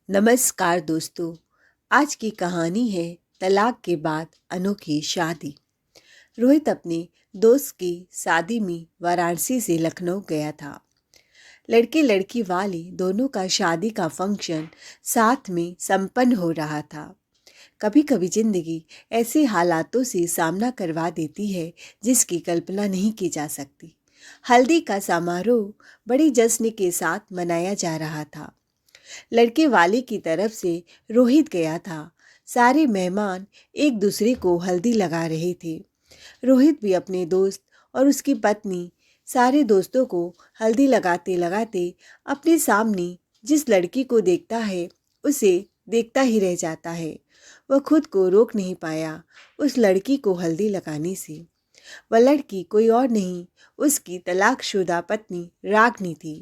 नमस्कार दोस्तों। आज की कहानी है तलाक के बाद अनोखी शादी। रोहित अपने दोस्त की शादी में वाराणसी से लखनऊ गया था। लड़के लड़की वाले दोनों का शादी का फंक्शन साथ में संपन्न हो रहा था। कभी कभी जिंदगी ऐसे हालातों से सामना करवा देती है जिसकी कल्पना नहीं की जा सकती। हल्दी का समारोह बड़ी जश्न के साथ मनाया जा रहा था। लड़के वाले की तरफ से रोहित गया था। सारे मेहमान एक दूसरे को हल्दी लगा रहे थे। रोहित भी अपने दोस्त और उसकी पत्नी सारे दोस्तों को हल्दी लगाते लगाते अपने सामने जिस लड़की को देखता है उसे देखता ही रह जाता है। वह खुद को रोक नहीं पाया उस लड़की को हल्दी लगाने से। वह लड़की कोई और नहीं, उसकी तलाकशुदा पत्नी रागनी थी।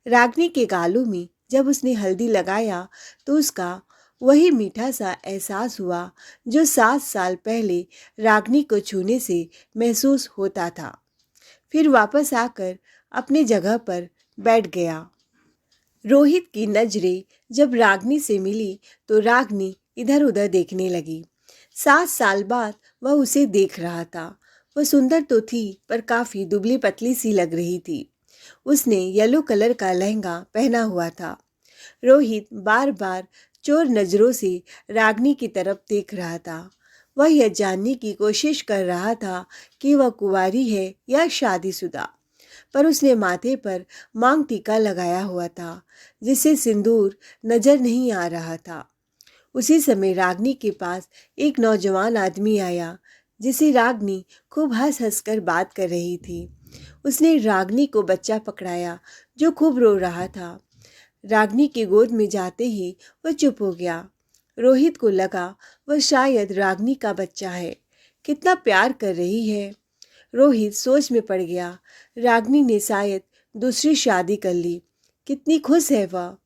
रागनी के गालों में जब उसने हल्दी लगाया तो उसका वही मीठा सा एहसास हुआ जो 7 साल पहले रागनी को छूने से महसूस होता था। फिर वापस आकर अपनी जगह पर बैठ गया। रोहित की नजरें जब रागनी से मिली तो रागनी इधर उधर देखने लगी। 7 साल बाद वह उसे देख रहा था। वह सुंदर तो थी पर काफी दुबली पतली सी लग रही थी। उसने येलो कलर का लहंगा पहना हुआ था। रोहित बार बार चोर नजरों से रागनी की तरफ देख रहा था। वह यह जानने की कोशिश कर रहा था कि वह कुंवारी है या शादीशुदा, पर उसने माथे पर मांग टीका लगाया हुआ था जिससे सिंदूर नजर नहीं आ रहा था। उसी समय रागनी के पास एक नौजवान आदमी आया जिसे रागनी खूब हंस हंस कर बात कर रही थी। उसने रागनी को बच्चा पकड़ाया जो खूब रो रहा था। रागनी के गोद में जाते ही वह चुप हो गया। रोहित को लगा वह शायद रागनी का बच्चा है। कितना प्यार कर रही है। रोहित सोच में पड़ गया। रागनी ने शायद दूसरी शादी कर ली। कितनी खुश है वह।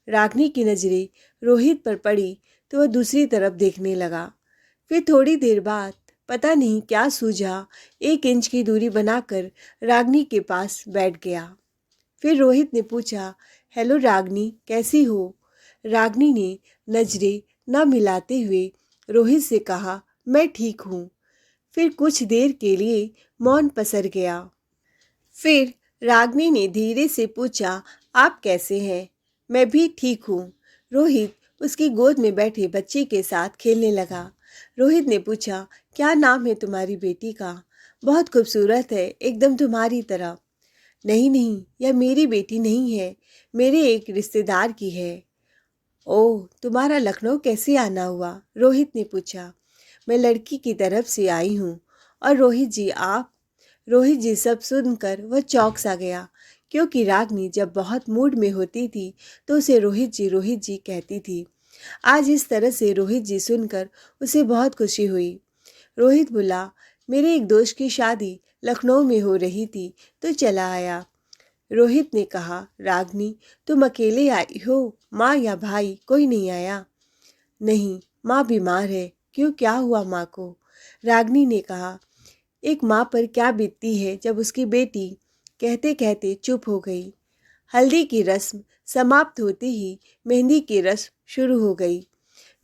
रागनी की नजरें रोहित पर पड़ी तो वह दूसरी तरफ देखने लगा। फिर थोड़ी देर बाद पता नहीं क्या सूझा, 1 इंच की दूरी बनाकर रागनी के पास बैठ गया। फिर रोहित ने पूछा, हेलो रागनी, कैसी हो? रागनी ने नजरें न मिलाते हुए रोहित से कहा, मैं ठीक हूँ। फिर कुछ देर के लिए मौन पसर गया। फिर रागनी ने धीरे से पूछा, आप कैसे हैं? मैं भी ठीक हूँ। रोहित उसकी गोद में बैठे बच्चे के साथ खेलने लगा। रोहित ने पूछा, क्या नाम है तुम्हारी बेटी का? बहुत खूबसूरत है, एकदम तुम्हारी तरह। नहीं नहीं, यह मेरी बेटी नहीं है, मेरे एक रिश्तेदार की है। ओह, तुम्हारा लखनऊ कैसे आना हुआ? रोहित ने पूछा। मैं लड़की की तरफ से आई हूँ। और रोहित जी आप? रोहित जी सब सुनकर वह चौंक सा गया, क्योंकि रागनी जब बहुत मूड में होती थी तो उसे रोहित जी कहती थी। आज इस तरह से रोहित जी सुनकर उसे बहुत खुशी हुई। रोहित बोला, मेरे एक दोस्त की शादी लखनऊ में हो रही थी तो चला आया। रोहित ने कहा, रागनी तुम अकेले आई हो? माँ या भाई कोई नहीं आया? नहीं, माँ बीमार है। क्यों, क्या हुआ माँ को? रागनी ने कहा, एक माँ पर क्या बीतती है जब उसकी बेटी। कहते कहते चुप हो गई। हल्दी की रस्म समाप्त होते ही मेहंदी की रस्म शुरू हो गई।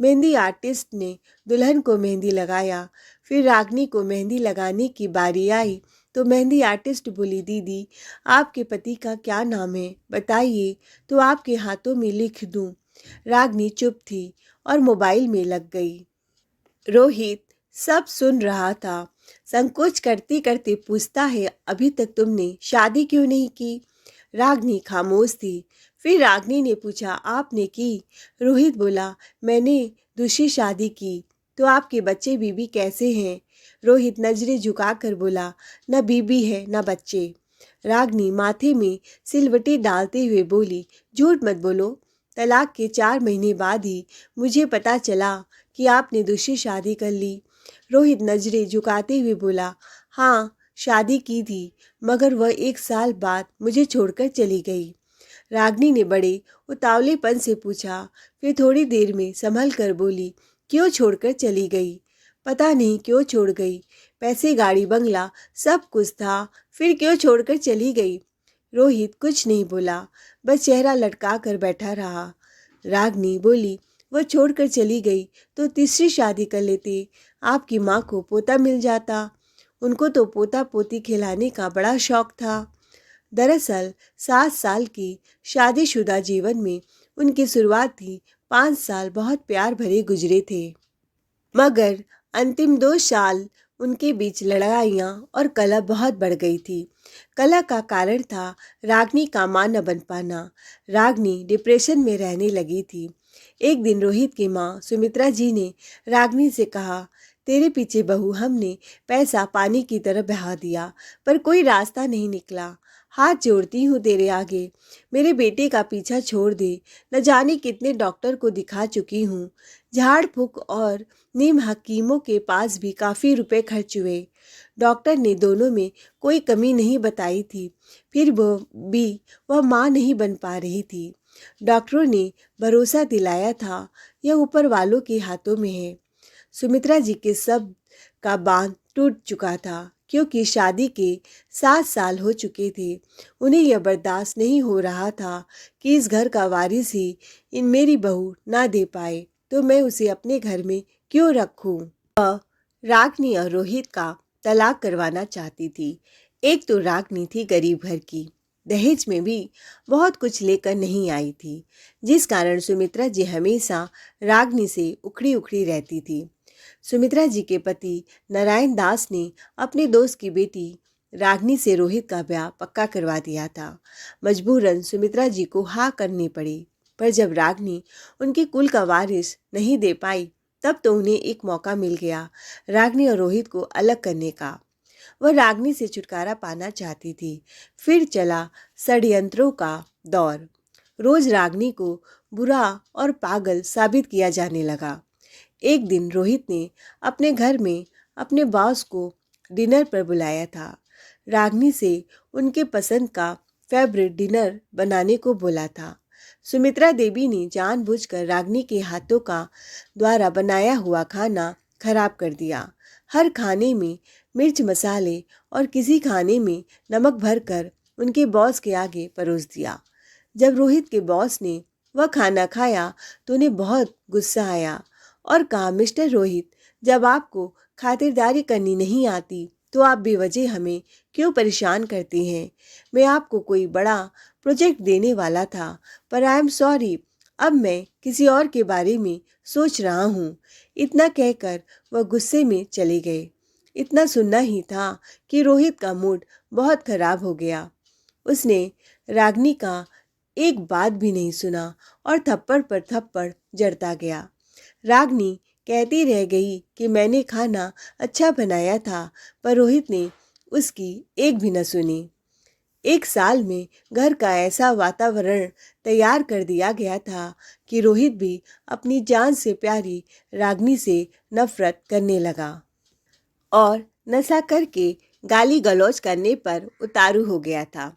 मेहंदी आर्टिस्ट ने दुल्हन को मेहंदी लगाया। फिर रागनी को मेहंदी लगाने की बारी आई तो मेहंदी आर्टिस्ट बोली, दीदी आपके पति का क्या नाम है, बताइए तो आपके हाथों में लिख दूं। रागनी चुप थी और मोबाइल में लग गई। रोहित सब सुन रहा था। संकोच करते करते पूछता है, अभी तक तुमने शादी क्यों नहीं की? रागनी खामोश थी। फिर रागनी ने पूछा, आपने की? रोहित बोला, मैंने दूसरी शादी की। तो आपके बच्चे बीबी कैसे हैं? रोहित नजरें झुकाकर बोला, न बीबी है न बच्चे। रागनी माथे में सिलवटी डालते हुए बोली, झूठ मत बोलो। तलाक के 4 महीने बाद ही मुझे पता चला कि आपने दूसरी शादी कर ली। रोहित नजरें झुकाते हुए बोला, हाँ शादी की थी, मगर वह 1 साल बाद मुझे छोड़कर चली गई। रागनी ने बड़े उतावलेपन से पूछा। फिर थोड़ी देर में संभल कर बोली, क्यों छोड़कर चली गई? पता नहीं क्यों छोड़ गई। पैसे गाड़ी बंगला सब कुछ था, फिर क्यों छोड़कर चली गई? रोहित कुछ नहीं बोला, बस चेहरा लटका कर बैठा रहा। रागनी बोली, वह छोड़कर चली गई तो तीसरी शादी कर लेते, आपकी माँ को पोता मिल जाता। उनको तो पोता पोती खिलाने का बड़ा शौक था। दरअसल 7 साल की शादीशुदा जीवन में उनकी शुरुआती 5 साल बहुत प्यार भरे गुजरे थे, मगर अंतिम 2 साल उनके बीच लड़ाइयाँ और कलह बहुत बढ़ गई थी। कलह का कारण था रागनी का मां न बन पाना। रागनी डिप्रेशन में रहने लगी थी। एक दिन रोहित की माँ सुमित्रा जी ने रागनी से कहा, तेरे पीछे बहू हमने पैसा पानी की तरह बहा दिया, पर कोई रास्ता नहीं निकला। हाथ जोड़ती हूँ तेरे आगे, मेरे बेटे का पीछा छोड़ दे। न जाने कितने डॉक्टर को दिखा चुकी हूँ, झाड़ फूक और नीम हकीमों के पास भी काफ़ी रुपए खर्च हुए। डॉक्टर ने दोनों में कोई कमी नहीं बताई थी, फिर वह माँ नहीं बन पा रही थी। डॉक्टरों ने भरोसा दिलाया था, यह ऊपर वालों के हाथों में है। सुमित्रा जी के सब का बांध टूट चुका था, क्योंकि शादी के 7 साल हो चुके थे। उन्हें यह बर्दाश्त नहीं हो रहा था कि इस घर का वारिस ही इन मेरी बहू ना दे पाए, तो मैं उसे अपने घर में क्यों रखूं। वह रागनी और रोहित का तलाक करवाना चाहती थी। एक तो रागनी थी गरीब घर की, दहेज में भी बहुत कुछ लेकर नहीं आई थी, जिस कारण सुमित्रा जी हमेशा रागनी से उखड़ी उखड़ी रहती थी। सुमित्रा जी के पति नारायण दास ने अपने दोस्त की बेटी रागनी से रोहित का ब्याह पक्का करवा दिया था। मजबूरन सुमित्रा जी को हाँ करनी पड़ी, पर जब रागनी उनके कुल का वारिस नहीं दे पाई, तब तो उन्हें एक मौका मिल गया रागनी और रोहित को अलग करने का। वह रागनी से छुटकारा पाना चाहती थी। फिर चला षड्यंत्रों का दौर। रोज रागनी को बुरा और पागल साबित किया जाने लगा। एक दिन रोहित ने अपने घर में अपने बॉस को डिनर पर बुलाया था। रागनी से उनके पसंद का फेवरेट डिनर बनाने को बोला था। सुमित्रा देवी ने जानबूझकर रागनी के हाथों का द्वारा बनाया हुआ खाना खराब कर दिया। हर खाने में मिर्च मसाले और किसी खाने में नमक भरकर उनके बॉस के आगे परोस दिया। जब रोहित के बॉस ने वह खाना खाया तो उन्हें बहुत गुस्सा आया और कहा, मिस्टर रोहित, जब आपको खातिरदारी करनी नहीं आती तो आप बेवजह हमें क्यों परेशान करते हैं। मैं आपको कोई बड़ा प्रोजेक्ट देने वाला था, पर आई एम सॉरी, अब मैं किसी और के बारे में सोच रहा हूँ। इतना कहकर वह गुस्से में चले गए। इतना सुनना ही था कि रोहित का मूड बहुत खराब हो गया। उसने रागनी का एक बात भी नहीं सुना और थप्पड़ पर थप्पड़ जड़ता गया। रागनी कहती रह गई कि मैंने खाना अच्छा बनाया था, पर रोहित ने उसकी एक भी न सुनी। 1 साल में घर का ऐसा वातावरण तैयार कर दिया गया था कि रोहित भी अपनी जान से प्यारी रागनी से नफरत करने लगा और नशा करके गाली गलौज करने पर उतारू हो गया था।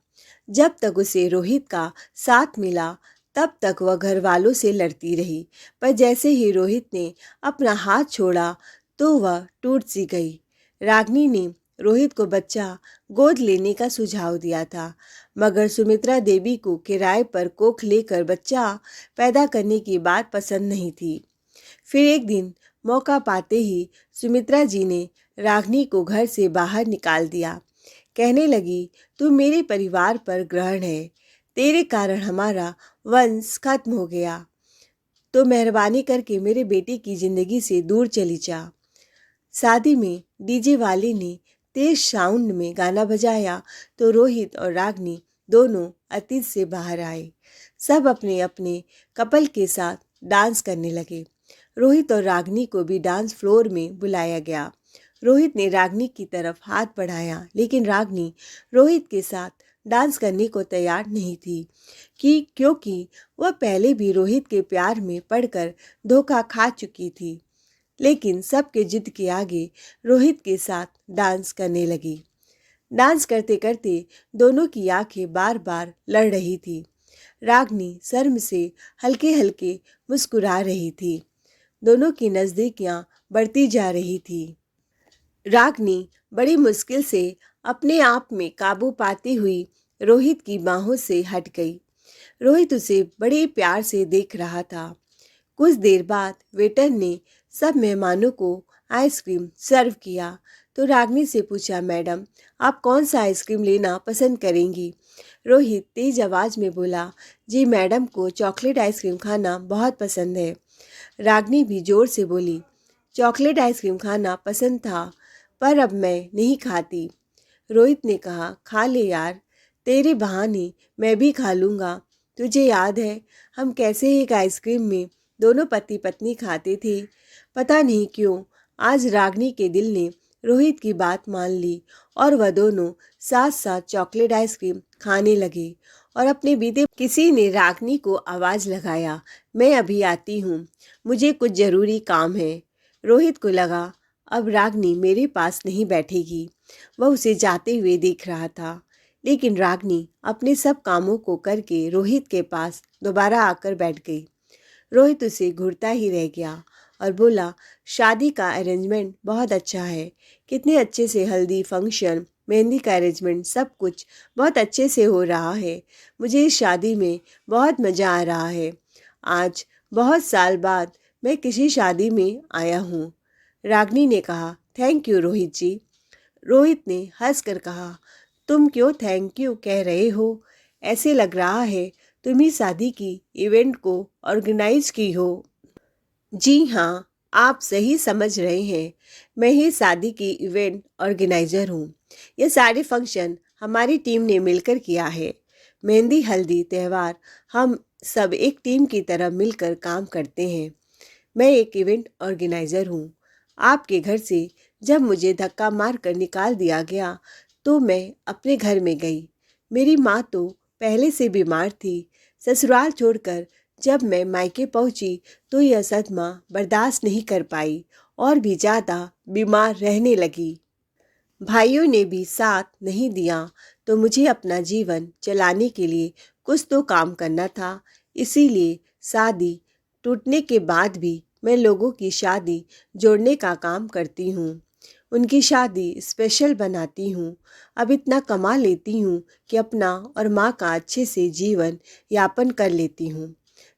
जब तक उसे रोहित का साथ मिला, तब तक वह घर वालों से लड़ती रही, पर जैसे ही रोहित ने अपना हाथ छोड़ा तो वह टूट सी गई। रागनी ने रोहित को बच्चा गोद लेने का सुझाव दिया था, मगर सुमित्रा देवी को किराए पर कोख लेकर बच्चा पैदा करने की बात पसंद नहीं थी। फिर एक दिन मौका पाते ही सुमित्रा जी ने रागनी को घर से बाहर निकाल दिया। कहने लगी, तू मेरे परिवार पर ग्रहण है, तेरे कारण हमारा वंश खत्म हो गया, तो मेहरबानी करके मेरे बेटे की जिंदगी से दूर चली जा। शादी में डीजे वाले ने तेज साउंड में गाना बजाया तो रोहित और रागनी दोनों अतीत से बाहर आए। सब अपने अपने कपल के साथ डांस करने लगे। रोहित और रागनी को भी डांस फ्लोर में बुलाया गया। रोहित ने रागनी की तरफ हाथ बढ़ाया, लेकिन रागनी रोहित के साथ डांस करने को तैयार नहीं थी क्योंकि वह पहले भी रोहित के प्यार में पड़कर धोखा खा चुकी थी। लेकिन सबके जिद के आगे रोहित के साथ डांस करने लगी। डांस करते करते दोनों की आंखें बार बार लड़ रही थी। रागनी शर्म से हल्के हल्के मुस्कुरा रही थी। दोनों की नजदीकियां बढ़ती जा रही थी। रागनी बड़ी मुश्किल से अपने आप में काबू पाती हुई रोहित की बाहों से हट गई। रोहित उसे बड़े प्यार से देख रहा था। कुछ देर बाद वेटर ने सब मेहमानों को आइसक्रीम सर्व किया तो रागनी से पूछा, मैडम आप कौन सा आइसक्रीम लेना पसंद करेंगी? रोहित तेज आवाज़ में बोला, जी मैडम को चॉकलेट आइसक्रीम खाना बहुत पसंद है। रागनी भी जोर से बोली, चॉकलेट आइसक्रीम खाना पसंद था पर अब मैं नहीं खाती। रोहित ने कहा, खा ले यार, तेरे बहाने मैं भी खा लूँगा। तुझे याद है हम कैसे एक आइसक्रीम में दोनों पति पत्नी खाते थे? पता नहीं क्यों आज रागनी के दिल ने रोहित की बात मान ली और वह दोनों साथ साथ चॉकलेट आइसक्रीम खाने लगे। और अपने बीते किसी ने रागनी को आवाज़ लगाया, मैं अभी आती हूँ, मुझे कुछ ज़रूरी काम है। रोहित को लगा अब रागनी मेरे पास नहीं बैठेगी। वह उसे जाते हुए देख रहा था, लेकिन रागनी अपने सब कामों को करके रोहित के पास दोबारा आकर बैठ गई। रोहित उसे घूरता ही रह गया और बोला, शादी का अरेंजमेंट बहुत अच्छा है, कितने अच्छे से हल्दी फंक्शन, मेहंदी का अरेंजमेंट सब कुछ बहुत अच्छे से हो रहा है। मुझे इस शादी में बहुत मज़ा आ रहा है। आज बहुत साल बाद मैं किसी शादी में आया हूँ। रागनी ने कहा, थैंक यू रोहित जी। रोहित ने हंसकर कहा, तुम क्यों थैंक यू कह रहे हो? ऐसे लग रहा है तुम ही शादी की इवेंट को ऑर्गेनाइज की हो। जी हाँ, आप सही समझ रहे हैं, मैं ही शादी की इवेंट ऑर्गेनाइजर हूँ। ये सारे फंक्शन हमारी टीम ने मिलकर किया है। मेहंदी हल्दी त्यौहार हम सब एक टीम की तरह मिलकर काम करते हैं। मैं एक इवेंट ऑर्गेनाइज़र हूँ। आपके घर से जब मुझे धक्का मार कर निकाल दिया गया तो मैं अपने घर में गई। मेरी माँ तो पहले से बीमार थी। ससुराल छोड़कर जब मैं मायके पहुँची तो यह सदमा बर्दाश्त नहीं कर पाई और भी ज़्यादा बीमार रहने लगी। भाइयों ने भी साथ नहीं दिया तो मुझे अपना जीवन चलाने के लिए कुछ तो काम करना था। इसीलिए शादी टूटने के बाद भी मैं लोगों की शादी जोड़ने का काम करती हूँ, उनकी शादी स्पेशल बनाती हूँ। अब इतना कमा लेती हूँ कि अपना और माँ का अच्छे से जीवन यापन कर लेती हूँ।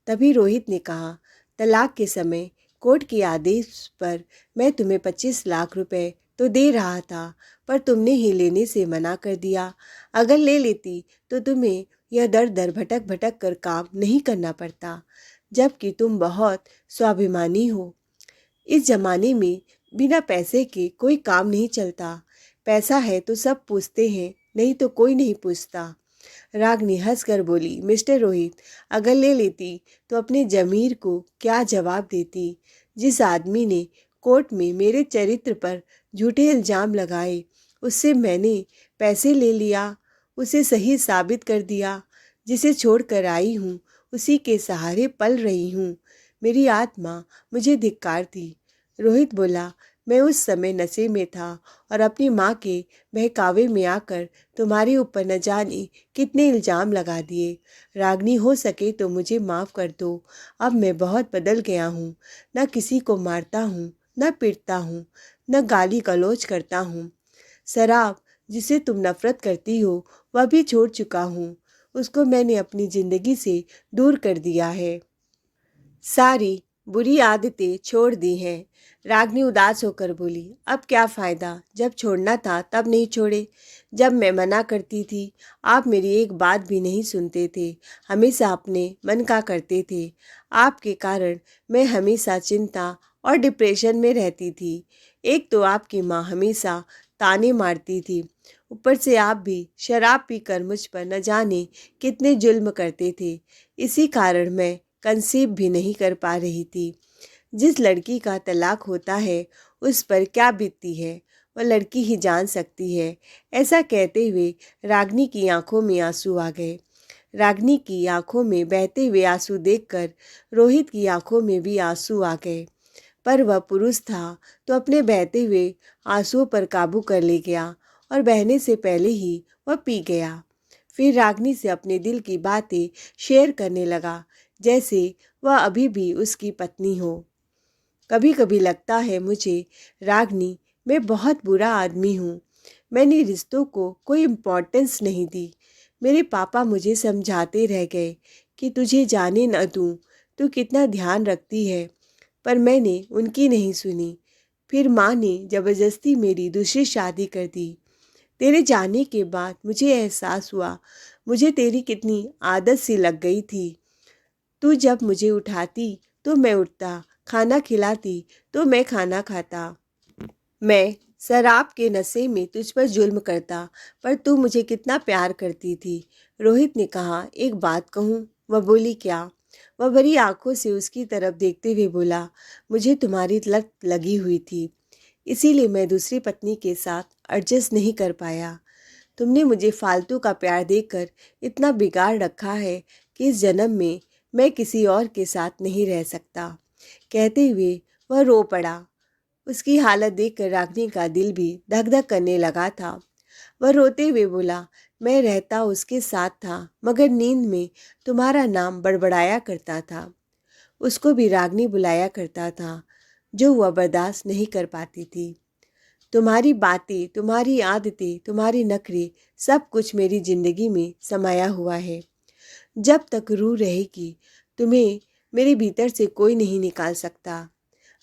तभी रोहित ने कहा, तलाक के समय कोर्ट के आदेश पर मैं तुम्हें 25 लाख रुपए तो दे रहा था, पर तुमने ही लेने से मना कर दिया। अगर ले लेती तो तुम्हें यह दर दर भटक भटक कर काम नहीं करना पड़ता, जबकि तुम बहुत स्वाभिमानी हो। इस जमाने में बिना पैसे के कोई काम नहीं चलता। पैसा है तो सब पूछते हैं, नहीं तो कोई नहीं पूछता। रागनी हंसकर बोली, मिस्टर रोहित, अगर ले लेती तो अपने जमीर को क्या जवाब देती? जिस आदमी ने कोर्ट में मेरे चरित्र पर झूठे इल्ज़ाम लगाए, उससे मैंने पैसे ले लिया, उसे सही साबित कर दिया। जिसे छोड़कर आई हूँ उसी के सहारे पल रही हूँ। मेरी आत्मा मुझे धिक्कारती। रोहित बोला, मैं उस समय नशे में था और अपनी माँ के बहकावे में आकर तुम्हारे ऊपर न जाने कितने इल्ज़ाम लगा दिए। रागनी, हो सके तो मुझे माफ़ कर दो। अब मैं बहुत बदल गया हूँ। न किसी को मारता हूँ, न पीटता हूँ, न गाली गलौज करता हूँ। शराब जिसे तुम नफ़रत करती हो वह भी छोड़ चुका हूँ। उसको मैंने अपनी ज़िंदगी से दूर कर दिया है। सारी बुरी आदतें छोड़ दी हैं। रागनी उदास होकर बोली, अब क्या फ़ायदा, जब छोड़ना था तब नहीं छोड़े। जब मैं मना करती थी आप मेरी एक बात भी नहीं सुनते थे, हमेशा अपने मन का करते थे। आपके कारण मैं हमेशा चिंता और डिप्रेशन में रहती थी। एक तो आपकी माँ हमेशा ताने मारती थी, ऊपर से आप भी शराब पीकर मुझ पर न जाने कितने जुल्म करते थे। इसी कारण मैं कंसीव भी नहीं कर पा रही थी। जिस लड़की का तलाक होता है उस पर क्या बीतती है वह लड़की ही जान सकती है। ऐसा कहते हुए रागनी की आंखों में आंसू आ गए। रागनी की आंखों में बहते हुए आंसू देखकर रोहित की आंखों में भी आंसू आ गए, पर वह पुरुष था तो अपने बहते हुए आंसुओं पर काबू कर ले गया और बहने से पहले ही वह पी गया। फिर रागनी से अपने दिल की बातें शेयर करने लगा, जैसे वह अभी भी उसकी पत्नी हो। कभी कभी लगता है मुझे, रागनी, मैं बहुत बुरा आदमी हूँ। मैंने रिश्तों को कोई इम्पोर्टेंस नहीं दी। मेरे पापा मुझे समझाते रह गए कि तुझे जाने न दूँ, तू कितना ध्यान रखती है, पर मैंने उनकी नहीं सुनी। फिर माँ ने ज़बरदस्ती मेरी दूसरी शादी कर दी। तेरे जाने के बाद मुझे एहसास हुआ मुझे तेरी कितनी आदत सी लग गई थी। तू जब मुझे उठाती तो मैं उठता, खाना खिलाती तो मैं खाना खाता। मैं शराब के नशे में तुझ पर जुल्म करता, पर तू मुझे कितना प्यार करती थी। रोहित ने कहा, एक बात कहूँ? वह बोली, क्या? वह बड़ी आंखों से उसकी तरफ देखते हुए बोला, मुझे तुम्हारी लत लगी हुई थी, इसीलिए मैं दूसरी पत्नी के साथ एडजस्ट नहीं कर पाया। तुमने मुझे फालतू का प्यार देकर इतना बिगाड़ रखा है कि इस जन्म में मैं किसी और के साथ नहीं रह सकता। कहते हुए वह रो पड़ा। उसकी हालत देखकर रागिनी का दिल भी धक धक करने लगा था। वह रोते हुए बोला, मैं रहता उसके साथ था, मगर नींद में तुम्हारा नाम बड़बड़ाया करता था। उसको भी रागिनी बुलाया करता था, जो वह बर्दाश्त नहीं कर पाती थी। तुम्हारी बातें, तुम्हारी आदतें, तुम्हारी नखरे, सब कुछ मेरी जिंदगी में समाया हुआ है। जब तक रूह रहेगी तुम्हें मेरे भीतर से कोई नहीं निकाल सकता।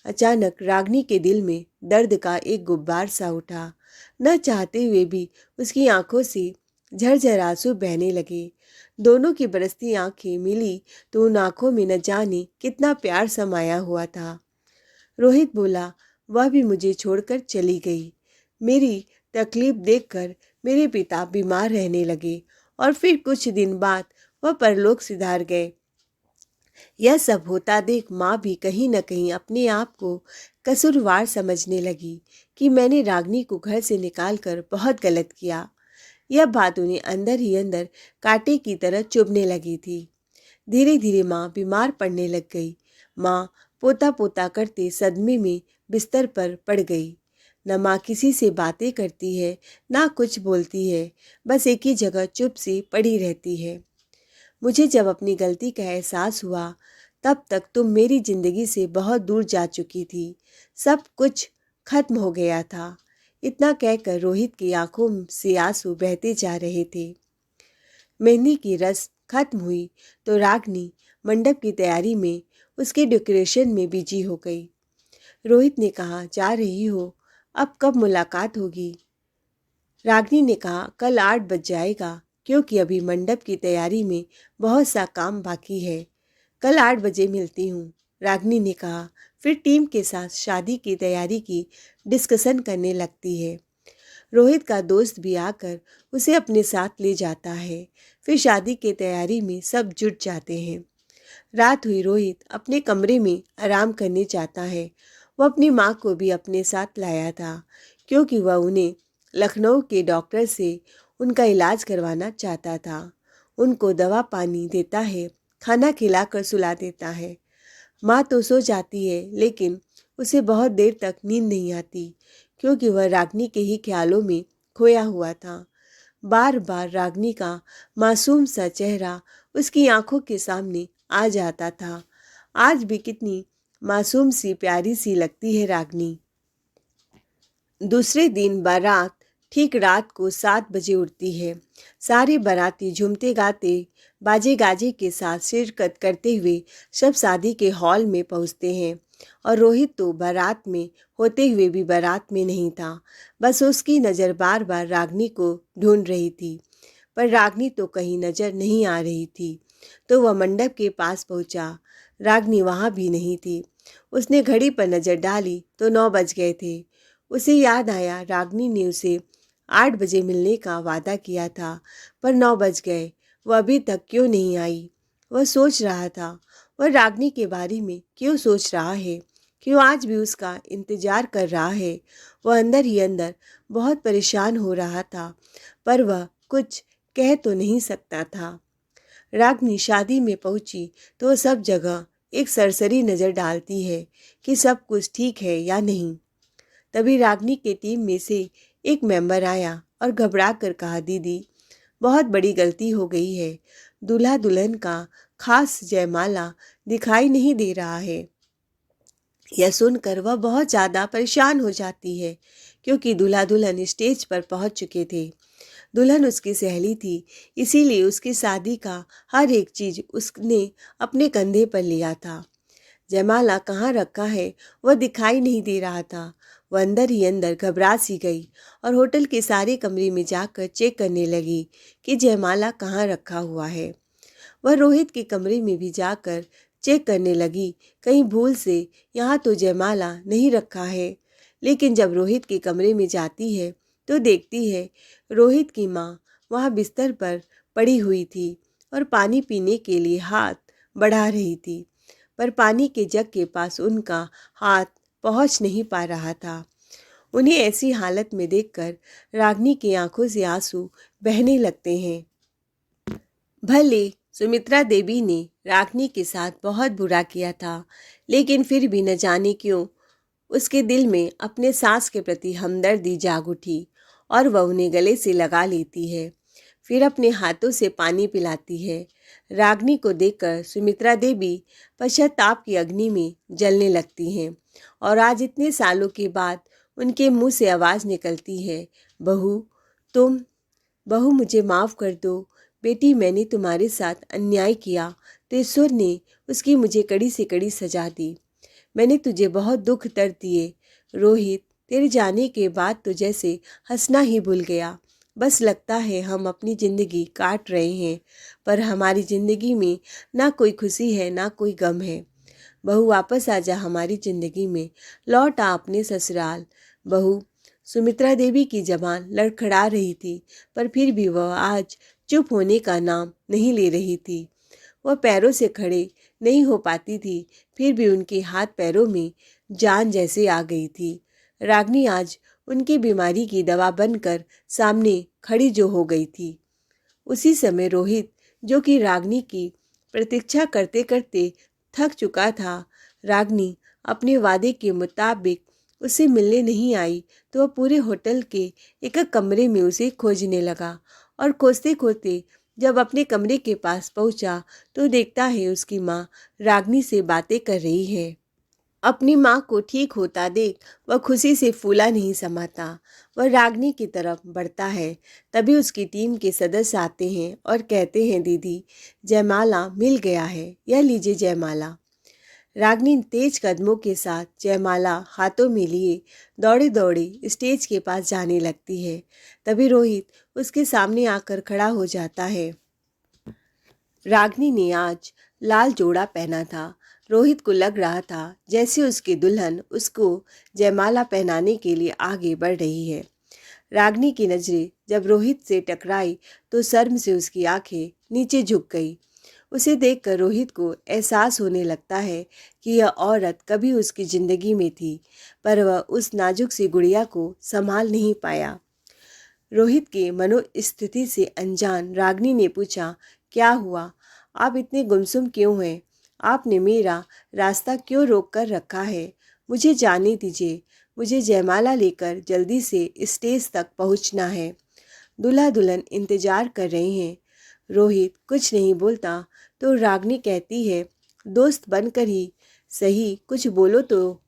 अचानक रागिनी के दिल में दर्द का एक गुब्बार सा उठा। न चाहते हुए भी उसकी आंखों से झरझर आंसू बहने लगे। दोनों की बरसती आंखें मिली तो उन आंखों में न जाने कितना प्यार समाया हुआ था। रोहित बोला, वह भी मुझे छोड़कर चली गई। मेरी तकलीफ देखकर मेरे पिता बीमार रहने लगे और फिर कुछ दिन बाद वह परलोक सिधार गए। यह सब होता देख माँ भी कहीं न कहीं अपने आप को कसूरवार समझने लगी कि मैंने रागिनी को घर से निकालकर बहुत गलत किया। यह बात उन्हें अंदर ही अंदर कांटे की तरह चुभने लगी थी। धीरे धीरे माँ बीमार पड़ने लग गई। माँ पोता पोता करते सदमे में बिस्तर पर पड़ गई। न माँ किसी से बातें करती है, ना कुछ बोलती है, बस एक ही जगह चुप सी पड़ी रहती है। मुझे जब अपनी गलती का एहसास हुआ, तब तक तुम मेरी जिंदगी से बहुत दूर जा चुकी थी। सब कुछ खत्म हो गया था। इतना कहकर रोहित की आंखों से आंसू बहते जा रहे थे। मेहंदी की रस्म खत्म हुई तो रागिनी मंडप की तैयारी में, उसके डेकोरेशन में बिजी हो गई। रोहित ने कहा, जा रही हो? अब कब मुलाकात होगी? रागिनी ने कहा, कल 8 बज जाएगा, क्योंकि अभी मंडप की तैयारी में बहुत सा काम बाकी है। कल 8 बजे मिलती हूँ, रागिनी ने कहा। फिर टीम के साथ शादी की तैयारी की डिस्कशन करने लगती है। रोहित का दोस्त भी आकर उसे अपने साथ ले जाता है। फिर शादी की तैयारी में सब जुट जाते हैं। रात हुई, रोहित अपने कमरे में आराम करने जाता है। वह अपनी माँ को भी अपने साथ लाया था, क्योंकि वह उन्हें लखनऊ के डॉक्टर से उनका इलाज करवाना चाहता था। उनको दवा पानी देता है, खाना खिलाकर सुला देता है। माँ तो सो जाती है, लेकिन उसे बहुत देर तक नींद नहीं आती, क्योंकि वह रागिनी के ही ख्यालों में खोया हुआ था। बार बार रागिनी का मासूम सा चेहरा उसकी आंखों के सामने आ जाता था। आज भी कितनी मासूम सी प्यारी सी लगती है रागिनी। दूसरे दिन बारात ठीक रात को 7 बजे उठती है। सारे बाराती झूमते गाते बाजे गाजे के साथ शिरकत करते हुए सब शादी के हॉल में पहुंचते हैं। और रोहित तो बारात में होते हुए भी बारात में नहीं था। बस उसकी नज़र बार बार रागिनी को ढूंढ रही थी, पर रागिनी तो कहीं नज़र नहीं आ रही थी। तो वह मंडप के पास पहुंचा। रागिनी वहाँ भी नहीं थी। उसने घड़ी पर नज़र डाली तो 9 बज गए थे। उसे याद आया, रागिनी ने उसे 8 बजे मिलने का वादा किया था, पर 9 बज गए। वह अभी तक क्यों नहीं आई? वह सोच रहा था, वह रागिनी के बारे में क्यों सोच रहा है, क्यों आज भी उसका इंतजार कर रहा है। वह अंदर ही अंदर बहुत परेशान हो रहा था, पर वह कुछ कह तो नहीं सकता था। रागिनी शादी में पहुंची तो सब जगह एक सरसरी नज़र डालती है कि सब कुछ ठीक है या नहीं। तभी रागिनी के टीम में से एक मेंबर आया और घबरा कर कहा, दीदी, बहुत बड़ी गलती हो गई है। दूल्हा दुल्हन का खास जयमाला दिखाई नहीं दे रहा है। यह सुनकर वह बहुत ज़्यादा परेशान हो जाती है, क्योंकि दूल्हा दुल्हन स्टेज पर पहुंच चुके थे। दुल्हन उसकी सहेली थी, इसीलिए उसकी शादी का हर एक चीज़ उसने अपने कंधे पर लिया था। जयमाला कहाँ रखा है वह दिखाई नहीं दे रहा था। वह अंदर ही अंदर घबरा सी गई और होटल के सारे कमरे में जाकर चेक करने लगी कि जयमाला कहाँ रखा हुआ है। वह रोहित के कमरे में भी जाकर चेक करने लगी, कहीं भूल से यहाँ तो जयमाला नहीं रखा है। लेकिन जब रोहित के कमरे में जाती है तो देखती है रोहित की माँ वहाँ बिस्तर पर पड़ी हुई थी और पानी पीने के लिए हाथ बढ़ा रही थी, पर पानी के जग के पास उनका हाथ पहुँच नहीं पा रहा था। उन्हें ऐसी हालत में देखकर रागिनी की आंखों से आंसू बहने लगते हैं। भले सुमित्रा देवी ने रागिनी के साथ बहुत बुरा किया था, लेकिन फिर भी न जाने क्यों उसके दिल में अपने सास के प्रति हमदर्दी जाग उठी और वह उन्हें गले से लगा लेती है। फिर अपने हाथों से पानी पिलाती है। रागिनी को देखकर सुमित्रा देवी पश्चाताप की अग्नि में जलने लगती हैं और आज इतने सालों के बाद उनके मुंह से आवाज़ निकलती है, बहू तुम, बहू मुझे माफ़ कर दो। बेटी मैंने तुम्हारे साथ अन्याय किया तो ईश्वर ने उसकी मुझे कड़ी से कड़ी सजा दी। मैंने तुझे बहुत दुख दर्द दिए रोहित, तेरे जाने के बाद तो जैसे हंसना ही भूल गया। बस लगता है हम अपनी ज़िंदगी काट रहे हैं, पर हमारी ज़िंदगी में ना कोई खुशी है ना कोई गम है। बहू वापस आ जा हमारी ज़िंदगी में, लौट आ अपने ससुराल। बहू, सुमित्रा देवी की ज़बान लड़खड़ा रही थी, पर फिर भी वह आज चुप होने का नाम नहीं ले रही थी। वह पैरों से खड़े नहीं हो पाती थी, फिर भी उनके हाथ पैरों में जान जैसे आ गई थी। रागिनी आज उनकी बीमारी की दवा बनकर सामने खड़ी जो हो गई थी। उसी समय रोहित, जो कि रागिनी की प्रतीक्षा करते करते थक चुका था, रागिनी अपने वादे के मुताबिक उससे मिलने नहीं आई तो वह पूरे होटल के एक कमरे में उसे खोजने लगा और खोजते खोजते जब अपने कमरे के पास पहुंचा तो देखता है उसकी माँ रागिनी से बातें कर रही है। अपनी माँ को ठीक होता देख वह खुशी से फूला नहीं समाता। वह रागिनी की तरफ बढ़ता है, तभी उसकी टीम के सदस्य आते हैं और कहते हैं, दीदी जयमाला मिल गया है, यह लीजिए जयमाला। रागिनी तेज कदमों के साथ जयमाला हाथों में लिए दौड़े दौड़े स्टेज के पास जाने लगती है। तभी रोहित उसके सामने आकर खड़ा हो जाता है। रागिनी ने आज लाल जोड़ा पहना था। रोहित को लग रहा था जैसे उसकी दुल्हन उसको जयमाला पहनाने के लिए आगे बढ़ रही है। रागिनी की नज़रें जब रोहित से टकराई तो शर्म से उसकी आंखें नीचे झुक गई। उसे देखकर रोहित को एहसास होने लगता है कि यह औरत कभी उसकी ज़िंदगी में थी, पर वह उस नाजुक सी गुड़िया को संभाल नहीं पाया। रोहित के मनोस्थिति से अनजान रागिनी ने पूछा, क्या हुआ? आप इतने गुमसुम क्यों हैं? आपने मेरा रास्ता क्यों रोक कर रखा है? मुझे जाने दीजिए, मुझे जयमाला लेकर जल्दी से स्टेज तक पहुंचना है। दूल्हा दुल्हन इंतजार कर रहे हैं। रोहित कुछ नहीं बोलता तो रागिनी कहती है, दोस्त बनकर ही सही कुछ बोलो तो,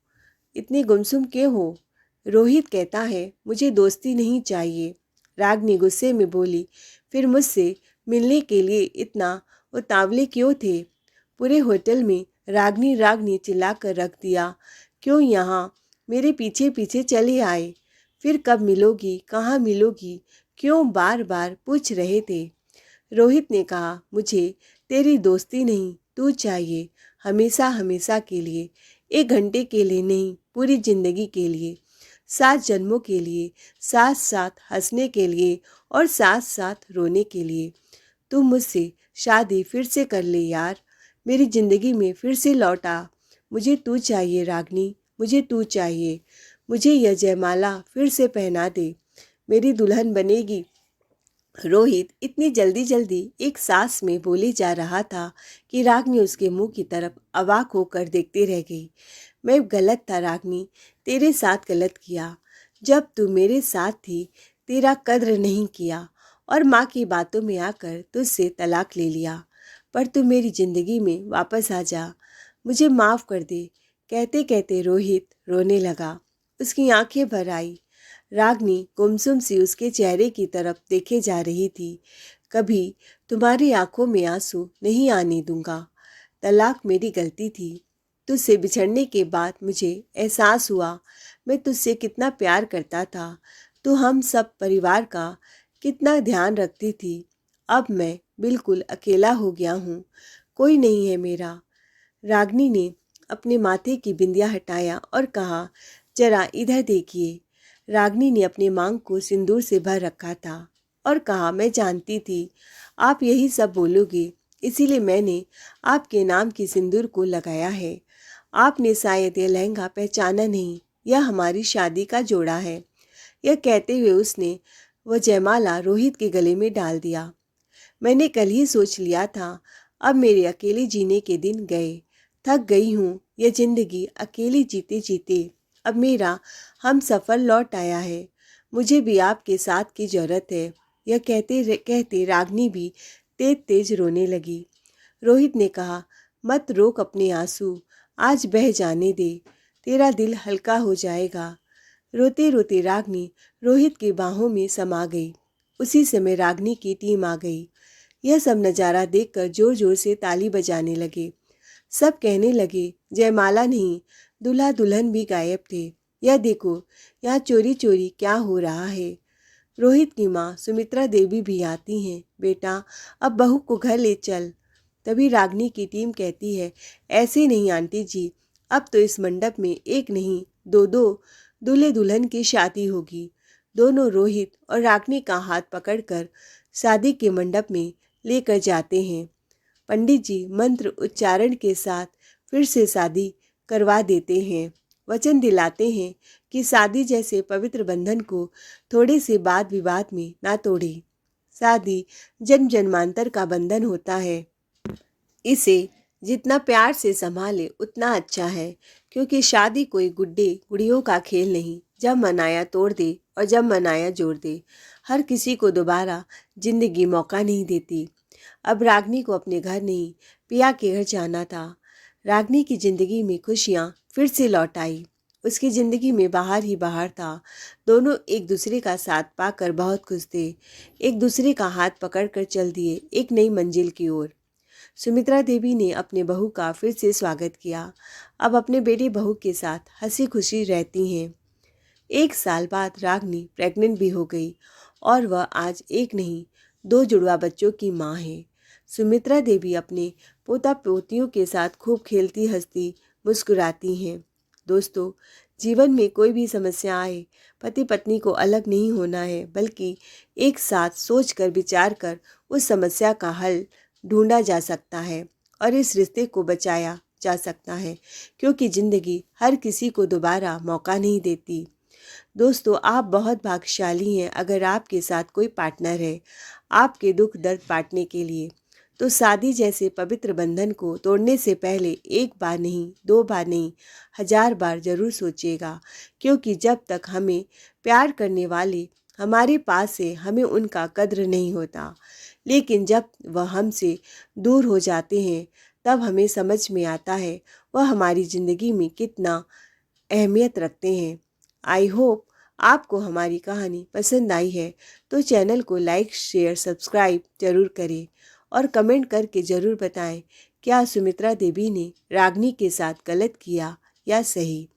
इतने गुमसुम क्यों हो? रोहित कहता है, मुझे दोस्ती नहीं चाहिए। रागिनी गुस्से में बोली, फिर मुझसे मिलने के लिए इतना उतावले क्यों थे? पूरे होटल में रागिनी रागिनी चिल्लाकर रख दिया। क्यों यहाँ मेरे पीछे पीछे चले आए? फिर कब मिलोगी, कहाँ मिलोगी, क्यों बार बार पूछ रहे थे? रोहित ने कहा, मुझे तेरी दोस्ती नहीं तू चाहिए, हमेशा हमेशा के लिए, 1 घंटे के लिए नहीं, पूरी ज़िंदगी के लिए, 7 जन्मों के लिए, साथ साथ हंसने के लिए और साथ साथ रोने के लिए। तू मुझसे शादी फिर से कर ले यार, मेरी ज़िंदगी में फिर से लौट आ। मुझे तू चाहिए रागिनी, मुझे तू चाहिए। मुझे यह जयमाला फिर से पहना दे, मेरी दुल्हन बनेगी। रोहित इतनी जल्दी जल्दी एक सांस में बोले जा रहा था कि रागिनी उसके मुंह की तरफ अवाक होकर देखते रह गई। मैं गलत था रागिनी, तेरे साथ गलत किया। जब तू मेरे साथ थी तेरा कद्र नहीं किया और माँ की बातों में आकर तुझसे तलाक ले लिया। पर तू मेरी ज़िंदगी में वापस आ जा, मुझे माफ़ कर दे। कहते कहते रोहित रोने लगा। उसकी आंखें भर आई। रागनी गुमसुम सी उसके चेहरे की तरफ देखे जा रही थी। कभी तुम्हारी आंखों में आंसू नहीं आने दूंगा। तलाक मेरी गलती थी। तुझसे बिछड़ने के बाद मुझे एहसास हुआ मैं तुझसे कितना प्यार करता था। तू हम सब परिवार का कितना ध्यान रखती थी। अब मैं बिल्कुल अकेला हो गया हूँ, कोई नहीं है मेरा। रागनी ने अपने माथे की बिंदिया हटाया और कहा, जरा इधर देखिए। रागनी ने अपने मांग को सिंदूर से भर रखा था और कहा, मैं जानती थी आप यही सब बोलोगे, इसीलिए मैंने आपके नाम की सिंदूर को लगाया है। आपने शायद यह लहंगा पहचाना नहीं, यह हमारी शादी का जोड़ा है। यह कहते हुए उसने वह जयमाला रोहित के गले में डाल दिया। मैंने कल ही सोच लिया था, अब मेरे अकेले जीने के दिन गए। थक गई हूँ यह जिंदगी अकेली जीते जीते। अब मेरा हम सफ़र लौट आया है, मुझे भी आपके साथ की ज़रूरत है। यह कहते कहते रागनी भी तेज तेज रोने लगी। रोहित ने कहा, मत रोक अपने आंसू, आज बह जाने दे, तेरा दिल हल्का हो जाएगा। रोते रोते रागनी रोहित की बाहों में समा गई। उसी समय रागनी की टीम आ गई। यह सब नज़ारा देखकर जोर जोर से ताली बजाने लगे। सब कहने लगे, जयमाला नहीं, दूल्हा दुल्हन भी गायब थे। यह देखो, यहाँ चोरी चोरी क्या हो रहा है। रोहित की माँ सुमित्रा देवी भी आती हैं। बेटा, अब बहू को घर ले चल। तभी रागनी की टीम कहती है, ऐसे नहीं आंटी जी, अब तो इस मंडप में एक नहीं दो दो दूल्हे दुल्हन की शादी होगी। दोनों रोहित और रागनी का हाथ पकड़कर शादी के मंडप में लेकर जाते हैं। पंडित जी मंत्र उच्चारण के साथ फिर से शादी करवा देते हैं। वचन दिलाते हैं कि शादी जैसे पवित्र बंधन को थोड़े से वाद विवाद में ना तोड़े। शादी जन्म जन्मांतर का बंधन होता है, इसे जितना प्यार से संभाले उतना अच्छा है, क्योंकि शादी कोई गुड्डे गुड़ियों का खेल नहीं, जब मनाया तोड़ दे और जब मनाया जोड़ दे। हर किसी को दोबारा जिंदगी मौका नहीं देती। अब रागनी को अपने घर नहीं, पिया के घर जाना था। रागनी की जिंदगी में खुशियाँ फिर से लौट आई। उसकी ज़िंदगी में बाहर ही बाहर था। दोनों एक दूसरे का साथ पाकर बहुत खुश थे। एक दूसरे का हाथ पकड़कर चल दिए एक नई मंजिल की ओर। सुमित्रा देवी ने अपने बहू का फिर से स्वागत किया। अब अपने बेटे बहू के साथ हंसी खुशी रहती हैं। 1 साल बाद रागनी प्रेग्नेंट भी हो गई और वह आज एक नहीं 2 जुड़वा बच्चों की माँ है। सुमित्रा देवी अपने पोता पोतियों के साथ खूब खेलती हंसती मुस्कुराती हैं। दोस्तों, जीवन में कोई भी समस्या आए, पति पत्नी को अलग नहीं होना है, बल्कि एक साथ सोच कर विचार कर उस समस्या का हल ढूंढा जा सकता है और इस रिश्ते को बचाया जा सकता है, क्योंकि ज़िंदगी हर किसी को दोबारा मौका नहीं देती। दोस्तों, आप बहुत भाग्यशाली हैं अगर आपके साथ कोई पार्टनर है आपके दुख दर्द बांटने के लिए। तो शादी जैसे पवित्र बंधन को तोड़ने से पहले 1 बार नहीं, 2 बार नहीं, 1000 बार जरूर सोचिएगा, क्योंकि जब तक हमें प्यार करने वाले हमारे पास है हमें उनका कद्र नहीं होता, लेकिन जब वह हमसे दूर हो जाते हैं तब हमें समझ में आता है वह हमारी ज़िंदगी में कितना अहमियत रखते हैं। आई होप आपको हमारी कहानी पसंद आई है, तो चैनल को लाइक शेयर सब्सक्राइब जरूर करें और कमेंट करके ज़रूर बताएं, क्या सुमित्रा देवी ने रागनी के साथ गलत किया या सही।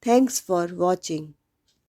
Thanks for watching.